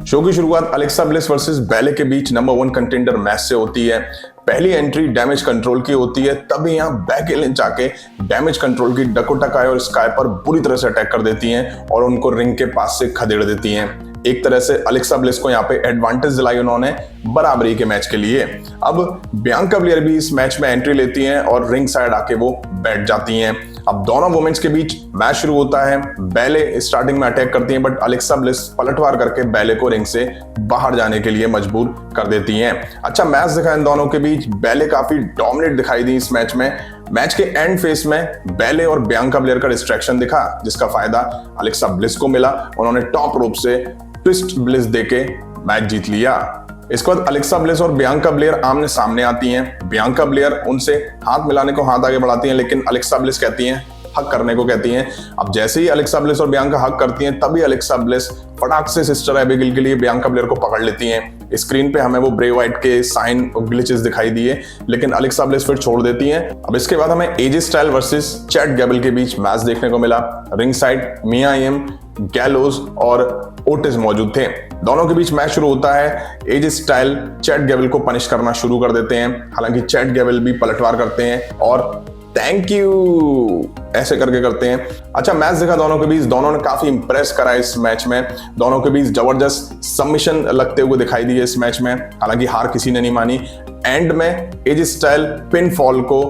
Show की शुरुआत Alexa bliss versus ballet के बीच नंबर 1 कंटेंडर मैच से होती है। पहली एंट्री डैमेज कंट्रोल की होती है, तभी यहाँ बेकी लिंच आके डैमेज कंट्रोल की डकोटा काय और स्काई पर बुरी तरह से अटैक कर देती हैं और उनको रिंग के पास से खदेड़ देती हैं। एक तरह से अलेक्सा ब्लिस को यहाँ पे एडवांटेज दिलाई उन्होंने बराबरी के मैच के लिए। अब बियांका ब्लेयर भी इस मैच में एंट्री लेती हैं और रिंग साइड आके वो बैठ जाती हैं। अब दोनों वुमेन्स के बीच मैच शुरू होता है। बैले स्टार्टिंग में अटैक करती हैं, बट अलेक्सा ब्लिस पलटवार करके बैले को रिंग से बाहर जाने के लिए मजबूर कर देती हैं। अच्छा मैच दिखा इन दोनों के बीच। बैले काफी डोमिनेट दिखाई दी इस मैच में। मैच के एंड फेस में बैले और बियांका ब्लेयर का डिस्ट्रैक्शन दिखा, जिसका फायदा अलेक्सा ब्लिस को मिला। उन्होंने टॉप रोप से ट्विस्ट ब्लिस देके मैच जीत लिया। इसके बाद अलेक्सा ब्लिस और बियांका ब्लेयर आमने सामने आती हैं। बियांका ब्लेयर उनसे हाथ मिलाने को हाथ आगे बढ़ाती हैं, लेकिन अलेक्सा ब्लिस कहती हैं हक करने को कहती हैं। अब जैसे ही अलेक्सा ब्लिस और बियांका हक करती हैं, तभी अलेक्सा ब्लिस फटाक से सिस्टर एबिगेल के लिए बियांका ब्लेयर को पकड़ लेती हैं। स्क्रीन पे हमें वो ब्रे व्हाइट के साइन और ग्लिचेस दिखाई दिए, लेकिन अलेक्सा ब्लिस फिर छोड़ देती हैं। अब इसके बाद हमें एजे स्टाइल वर्सेस चैट गैबल के बीच मैच देखने को मिला। रिंग साइड मिया यिम, गैलोस और ओटिस मौजूद थे। दोनों के बीच मैच शुरू होता है। एजे स्टाइल चैट गैबल को पनिश करना शुरू कर देते हैं। हालांकि चैट गैबल भी पलटवार करते हैं और थैंक यू ऐसे करके करते हैं। अच्छा मैच देखा दोनों के बीच। दोनों ने काफी इंप्रेस करा इस मैच में। दोनों के बीच जबरदस्त सबमिशन लगते हुए दिखाई दिए इस मैच में। हालांकि हार किसी ने नहीं मानी। एंड में एजे स्टाइल पिन फॉल को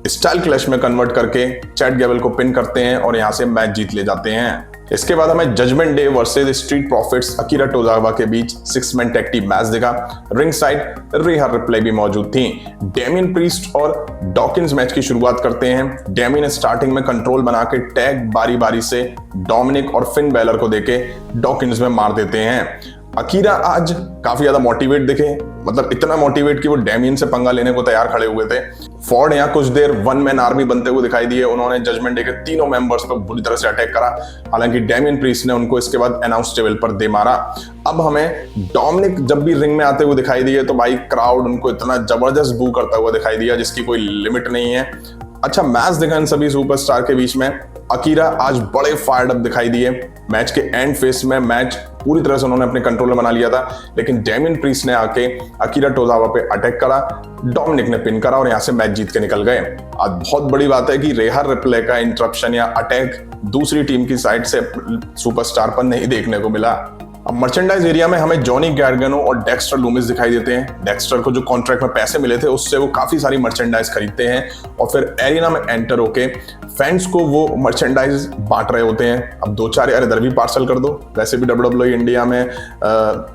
स्टाइल क्लैश में कन्वर्ट करके चैट गैबल को पिन करते हैं और यहां से मैच जीत ले जाते हैं। इसके बाद हमें Judgment Day versus Street Profits Akira Tozawa के बीच 6 मैन टैग टीम मैच दिखा। रिंग साइड रिहा रिप्ले भी मौजूद थी। डेमियन प्रीस्ट और डॉकिंस मैच की शुरुआत करते हैं। डेमियन स्टार्टिंग में कंट्रोल बना के टैग बारी बारी से डोमिनिक और फिन बैलर को देके डॉकिंस में मार देते हैं। अकीरा आज काफी ज्यादा मोटिवेट दिखे, मतलब इतना मोटिवेट कि वो डेमियन से पंगा लेने को तैयार खड़े हुए थे। फॉर्ड यहाँ कुछ देर 1 मैन आर्मी बनते हुए दिखाई दिए। उन्होंने जजमेंट डे के तीनों मेंबर्स पर बुरी तरह से अटैक करा। हालांकि डेमियन प्रीस्ट ने उनको इसके बाद अनाउंस टेबल पर दे मारा। अब हमें डोमिनिक जब भी रिंग में आते हुए दिखाई दिए तो भाई क्राउड उनको इतना जबरदस्त बू करता हुआ दिखाई दिया जिसकी कोई लिमिट नहीं है। अच्छा मैच देखा इन सभी सुपरस्टार के बीच में। अकीरा आज बड़े फायर्ड अप दिखाई दिए। मैच के एंड फेस में मैच पूरी तरह से उन्होंने अपने कंट्रोल में बना लिया था, लेकिन डेमियन प्रीस्ट ने आके अकीरा टोजावा पे अटैक करा। डोमिनिक ने पिन करा और यहां से मैच जीत के निकल गए। आज बहुत बड़ी बात है कि रेहा रिप्ले का इंटरप्शन या अटैक दूसरी टीम की साइड से सुपरस्टार पर नहीं देखने को मिला। अब मर्चेंडाइज एरिया में हमें जॉनी गार्गनो और डेक्स्टर लूमिस दिखाई देते हैं। डेक्स्टर को जो कॉन्ट्रैक्ट में पैसे मिले थे उससे वो काफी सारी मर्चेंडाइज खरीदते हैं और फिर एरिना में एंटर होके फैंस को वो मर्चेंडाइज बांट रहे होते हैं। अब 2-4 यार इधर भी पार्सल कर दो, वैसे भी WWE इंडिया में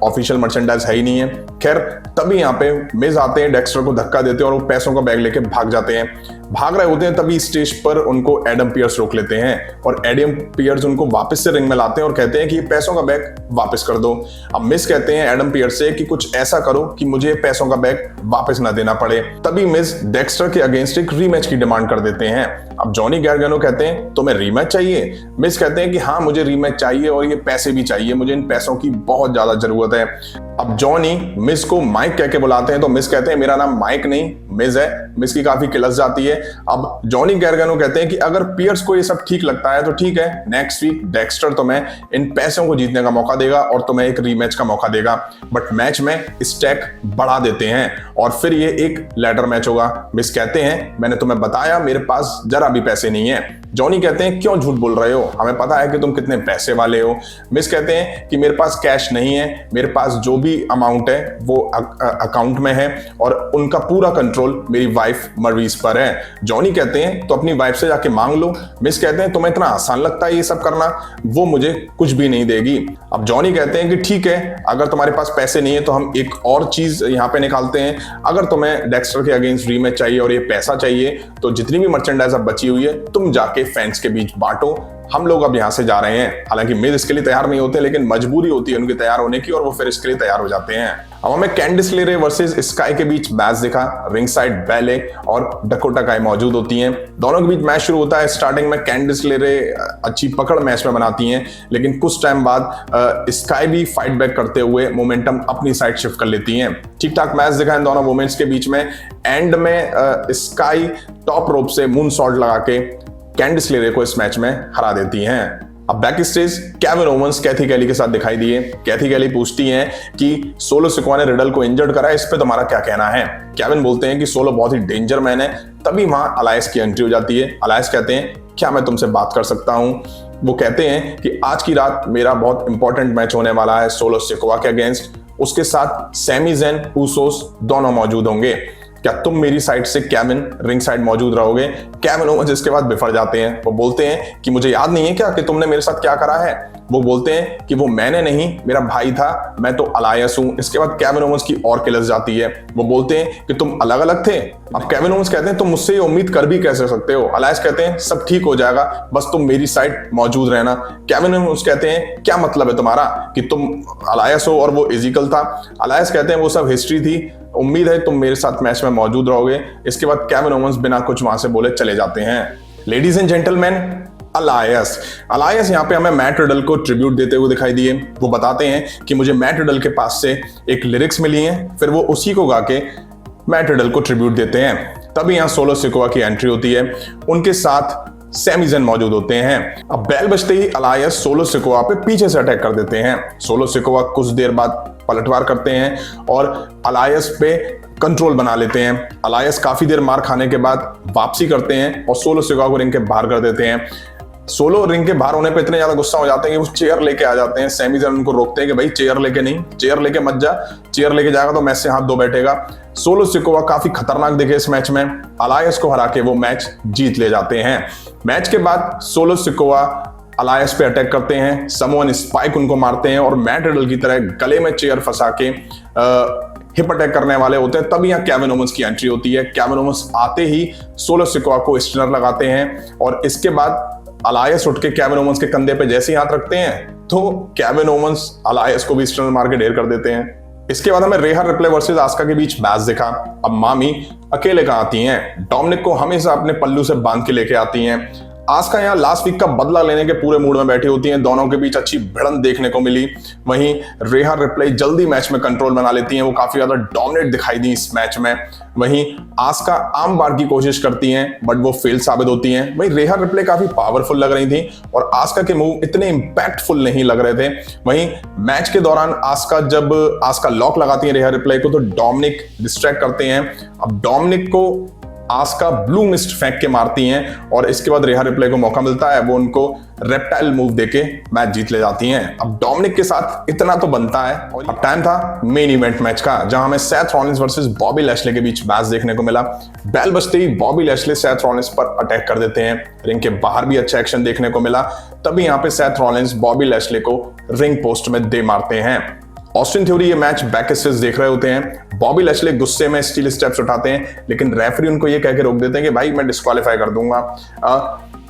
ऑफिशियल मर्चेंडाइज है ही नहीं है। खैर तभी यहाँ पे मिज आते हैं, डेक्स्टर को धक्का देते हैं और वो पैसों का बैग लेके भाग जाते हैं। भाग रहे होते हैं तभी स्टेज पर उनको एडम पियर्स रोक लेते हैं और एडम पियर्स उनको वापस से रिंग में लाते हैं और कहते हैं कि पैसों का बैग वापस कर दो। अब मिस कहते हैं एडम पियर्स से कि कुछ ऐसा करो कि मुझे पैसों का बैग वापस ना देना पड़े। तभी मिस डेक्स्टर के अगेंस्ट एक रीमैच की डिमांड कर देते हैं। अब जॉनी गार्गनो कहते हैं तुम्हें रीमैच चाहिए? मिस कहते हैं कि हाँ मुझे रीमैच चाहिए और ये पैसे भी चाहिए, मुझे इन पैसों की बहुत ज्यादा जरूरत है। अब जॉनी मिस को माइक कह के बुलाते हैं तो मिस कहते हैं मेरा नाम माइक नहीं मिस है। मिस की काफी किलस जाती है। अब जॉनी गार्गनो कहते हैं कि अगर पियर्स को ये सब ठीक लगता है तो ठीक है, नेक्स्ट वीक डेक्स्टर तुम्हें इन पैसों को जीतने का मौका देगा और तुम्हें एक रीमैच का मौका देगा। बट मैच में स्टैक बढ़ा देते हैं और फिर ये एक लैडर मैच होगा। मिस कहते हैं मैंने तुम्हें बताया मेरे पास जरा भी पैसे नहीं है। जॉनी कहते हैं क्यों झूठ बोल रहे हो, हमें पता है कि तुम कितने पैसे वाले हो। मिस कहते हैं कि मेरे पास कैश नहीं है, मेरे पास जो भी अमाउंट है वो अकाउंट में है और उनका पूरा कंट्रोल मेरी वाइफ मरवीज पर है। जॉनी कहते हैं तो अपनी वाइफ से जाके मांग लो। मिस कहते हैं तुम्हें इतना आसान लगता है ये सब करना, वो मुझे कुछ भी नहीं देगी। अब जॉनी कहते हैं कि ठीक है, अगर तुम्हारे पास पैसे नहीं है तो हम एक और चीज यहाँ पे निकालते हैं। अगर तुम्हें डेक्स्टर के अगेंस्ट रीमैच चाहिए और ये पैसा चाहिए तो जितनी भी मर्चेंडाइज अब बची हुई है तुम जाके फैंस के बीच बांटो, हम लोग अब यहां से जा रहे हैं। हालांकि मिज इसके लिए तैयार नहीं होते, लेकिन मजबूरी होती है उनके तैयार होने की और वो फिर इसके लिए तैयार हो जाते हैं। अब हमें कैंडिस लेरे वर्सेस स्काई के बीच मैच दिखा। रिंग साइड बैले और डकोटा काय मौजूद होती हैं। दोनों के बीच मैच शुरू होता है। स्टार्टिंग में कैंडिस लेरे अच्छी पकड़ मैच में बनाती हैं, लेकिन कुछ टाइम बाद स्काई भी फाइट बैक करते हुए मोमेंटम अपनी साइड शिफ्ट कर लेती हैं। ठीक ठाक मैच दिखा इन दोनों वुमेन्स के बीच में। एंड में स्काई टॉप रोप से मून सॉल्ट लगा के कैंडिस लेरे को इस मैच में हरा देती हैं। अब बैक स्टेज केविन ओवेंस कैथी कैली के साथ दिखाई दिए। कैथी कैली पूछती हैं कि सोलो सिकोआ ने रिडल को इंजर्ड करा, इस पे तुम्हारा क्या कहना है। केविन बोलते हैं कि सोलो बहुत ही डेंजर मैन है। तभी वहां अलायस की एंट्री हो जाती है। अलायस कहते हैं क्या मैं तुमसे बात कर सकता हूं। वो कहते हैं कि आज की रात मेरा बहुत इंपॉर्टेंट मैच होने वाला है सोलो सिकोआ के अगेंस्ट, उसके साथ सैमी ज़ेन, उसोस दोनों मौजूद होंगे। क्या तुम मेरी साइड से केविन रिंग साइड मौजूद रहोगे। केविन ओवेंस इसके बाद बिफर जाते हैं। वो बोलते हैं कि मुझे याद नहीं है क्या कि तुमने मेरे साथ क्या करा है। वो बोलते हैं कि वो मैंने नहीं, मेरा भाई था, मैं तो अलायस हूं। इसके बाद केविन ओवेंस की और किलस जाती है। वो बोलते हैं कि तुम अलग अलग थे। अब केविन ओवेंस कहते हैं तुम मुझसे ये उम्मीद कर भी कैसे सकते हो। अलायस कहते हैं सब ठीक हो जाएगा, बस तुम मेरी साइड मौजूद रहना। केविन ओवेंस कहते हैं क्या मतलब है तुम्हारा कि तुम अलायस हो और वो इज़ीकल था। अलायस कहते हैं वो सब हिस्ट्री थी, उम्मीद है तुम मेरे साथ मैच में मौजूद रहोगे। इसके बाद केविन ओवेंस बिना कुछ वहां से बोले चले जाते हैं। लेडीज एंड जेंटलमैन, अलायस यहाँ पे हमें मैट रिडल को ट्रिब्यूट देते हुए दिखाई दिए। वो बताते हैं कि मुझे मैट रिडल के पास से एक लिरिक्स मिली हैं, फिर वो उसी को गा के मैट रिडल को ट्रिब्यूट देते हैं। तभी यहाँ सोलो सिकोआ की एंट्री होती है, उनके साथ सैमी ज़ेन मौजूद होते हैं। अब बेल बजते ही अलायस सोलो सिकोआ पे पीछे से अटैक कर देते हैं। सोलो सिकोआ कुछ देर बाद पलटवार करते हैं और अलायस पे कंट्रोल बना लेते हैं। अलायस काफी देर मार खाने के बाद वापसी करते हैं और सोलो सिकोआ को रिंग के बाहर कर देते हैं। सोलो रिंग के बाहर होने पे इतने ज्यादा गुस्सा हो जाते हैं कि वो चेयर लेके आ जाते हैं। सैमी ज़ेन उनको रोकते हैं कि भाई चेयर लेके नहीं, चेयर लेके मत जा, चेयर लेके जाएगा तो मैच से हाथ धो बैठेगा। सोलो सिकोआ काफी खतरनाक दिखे इस मैच में। अलायस को हरा के वो मैच जीत ले जाते हैं। मैच के बाद सोलो सिकोआ अलायस पे अटैक करते हैं, समवन स्पाइक उनको मारते हैं और मैट रिडल की तरह गले में चेयर फंसा के हिप अटैक करने वाले होते हैं। तभी यहाँ केविन ओवेंस की एंट्री होती है। केविन ओवेंस आते ही सोलो सिकोआ को स्टनर लगाते हैं और इसके बाद अलायस उठ के केविन ओवेंस के कंधे पे जैसे ही हाथ रखते हैं तो केविन ओवेंस अलायस को भी स्टनर मार के ढेर कर देते हैं। इसके बाद हमें रेहा रिप्ले वर्सेस आस्का के बीच मैच दिखा। अब मामी अकेले कहाँ आती हैं, डोमिनिक को हमेशा अपने पल्लू से बांध के लेके आती हैं। आस्का यहाँ लास्ट वीक का बदला लेने के पूरे मूड में बैठी होती हैं। दोनों के बीच अच्छी भिड़ंत देखने को मिली। वहीं रेहा रिप्ले जल्दी मैच में कंट्रोल बना लेती हैं, वो काफी ज्यादा डोमिनेट दिखाई दी इस मैच में। वहीं आस्का आर्म बार की कोशिश करती हैं बट वो फेल साबित होती हैं। वहीं रेहा रिप्ले काफी पावरफुल लग रही थी और आस्का के मूव इतने इंपैक्टफुल नहीं लग रहे थे। वहीं मैच के दौरान जब आस्का लॉक लगाती है रेहा रिप्ले को तो डोमिनिक डिस्ट्रैक्ट करते हैं। अब डोमिनिक को आस्का ब्लू मिस्ट फेंक के मारती हैं और इसके बाद रेहा रिप्ले को मौका मिलता है, वो उनको रेप्टाइल मूव देके मैच जीत ले जाती हैं। अब डोमिनिक के साथ इतना तो बनता है। और अब टाइम था मेन इवेंट मैच का, जहां हमें सेथ रॉलिंस वर्सेस बॉबी लैशले के बीच मैच देखने को मिला। बेल बजते ही बॉबी लैशले सेथ रॉलिंस पर अटैक कर देते हैं। रिंग के बाहर भी अच्छा एक्शन देखने को मिला। तभी यहाँ पे सेथ रॉलिंस बॉबी लैशले को रिंग पोस्ट में दे मारते हैं। ऑस्टिन थ्योरी ये मैच बैक स्टेज देख रहे होते हैं। बॉबी लैशले गुस्से में स्टील स्टेप्स उठाते हैं, लेकिन रेफरी उनको ये कह के रोक देते हैं कि भाई मैं डिस्क्वालीफाई कर दूंगा।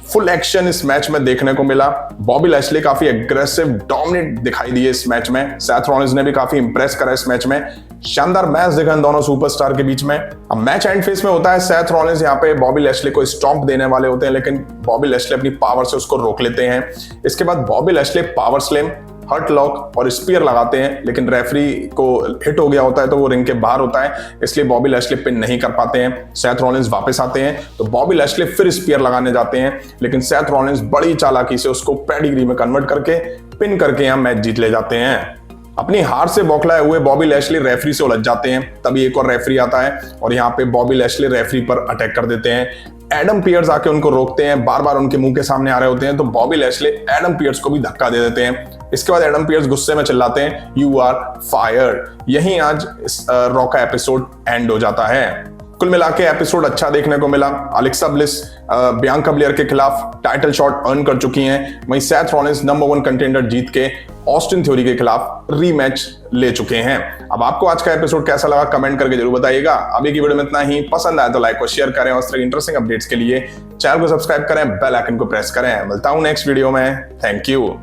फुल एक्शन इस मैच में देखने को मिला। बॉबी लैशले काफी एग्रेसिव डोमिनेट दिखाई दिए इस मैच में। सेथ रॉलिंस ने भी काफी इंप्रेस करा इस मैच में। शानदार मैच देखा इन दोनों सुपरस्टार के बीच में। अब मैच एंड फेस में होता है, सेथ रॉलिंस यहाँ पे बॉबी लैशले को स्टॉम्प देने वाले होते हैं, लेकिन बॉबी लैशले अपनी पावर से उसको रोक लेते हैं। इसके बाद Bobby Lashley power slam, hurt lock और स्पीयर लगाते हैं, लेकिन रेफरी को हिट हो गया होता है तो वो रिंग के बाहर होता है, इसलिए बॉबी लैशले पिन नहीं कर पाते हैं। सेथ रॉलिंस वापस आते हैं तो बॉबी लैशले फिर स्पीयर लगाने जाते हैं, लेकिन सेथ रॉलिंस बड़ी चालाकी से उसको पेडिग्री में कन्वर्ट करके पिन करके यहाँ मैच जीत ले जाते हैं। अपनी हार से बौखलाए हुए बॉबी लैशले रेफरी से उलझ जाते हैं। तभी एक और रेफरी आता है और यहाँ पे बॉबी लैशले रेफरी पर अटैक कर देते हैं। एडम पियर्स आके उनको रोकते हैं, बार बार उनके मुंह के सामने आ रहे होते हैं तो बॉबी लैशले एडम पियर्स को भी धक्का दे देते हैं। इसके बाद एडम पियर्स गुस्से में चिल्लाते हैं यू आर फायर्ड। यहीं आज इस रॉ का एपिसोड एंड हो जाता है। कुल मिला के एपिसोड अच्छा देखने को मिला। अलेक्सा ब्लिस बियांका ब्लेयर के खिलाफ टाइटल शॉट अर्न कर चुकी हैं। वहीं सेथ रॉलिंस नंबर 1 कंटेंडर जीत के ऑस्टिन थ्योरी के खिलाफ रीमैच ले चुके हैं। अब आपको आज का एपिसोड कैसा लगा कमेंट करके जरूर बताइएगा। अभी की वीडियो में इतना ही। पसंद आया तो लाइक और शेयर करें और इस तरह इंटरेस्टिंग अपडेट्स के लिए चैनल को सब्सक्राइब करें, बेल आइकन को प्रेस करें। मिलता हूं नेक्स्ट वीडियो में। Thank you.